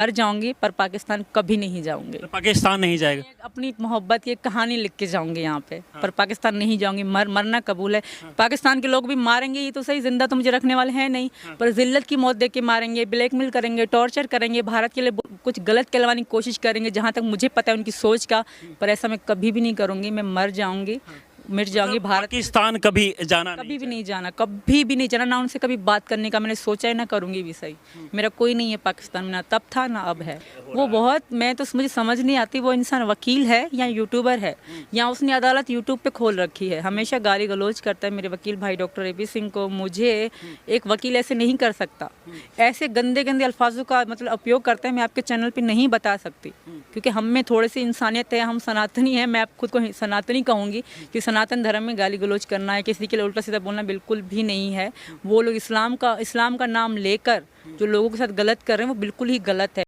मर जाऊंगी पर पाकिस्तान कभी नहीं जाऊंगी। तो पाकिस्तान नहीं जाएगा। अपनी मोहब्बत की एक कहानी लिख के जाऊंगी यहाँ पे, पर पाकिस्तान नहीं जाऊंगी। मरना कबूल है। पाकिस्तान के लोग भी मारेंगे ये तो सही, जिंदा तो मुझे रखने वाले हैं नहीं, पर जिल्लत की मौत दे के मारेंगे, ब्लैकमेल करेंगे, टॉर्चर करेंगे, भारत के लिए कुछ गलत कहलवाने की कोशिश करेंगे, जहाँ तक मुझे पता है उनकी सोच का। पर ऐसा मैं कभी भी नहीं करूंगी। मैं मर जाऊंगी, मिट जाऊंगी। भारत पाकिस्तान कभी जाना नहीं कभी भी नहीं जाना, कभी भी नहीं जाना। ना उनसे कभी बात करने का मैंने सोचा है, ना करूंगी भी सही। मेरा कोई नहीं है पाकिस्तान में, ना तब था ना अब है। वो बहुत, मैं तो मुझे समझ नहीं आती वो इंसान वकील है या यूट्यूबर है, या उसने अदालत यूट्यूब पे खोल रखी है। हमेशा गाली गलौज करता है मेरे वकील भाई डॉक्टर एपी सिंह को। मुझे एक वकील ऐसे नहीं कर सकता, ऐसे गंदे गंदे अल्फाजों का मतलब उपयोग करता है। मैं आपके चैनल पे नहीं बता सकती, क्योंकि हम में थोड़ी सी इंसानियत है, हम सनातनी हैं। मैं खुद को सनातनी कहूँगी कि सनातन धर्म में गाली गलौज करना है, किसी के लिए उल्टा सीधा बोलना बिल्कुल भी नहीं है। वो लोग इस्लाम का नाम लेकर जो लोगों के साथ गलत कर रहे हैं वो बिल्कुल ही गलत है।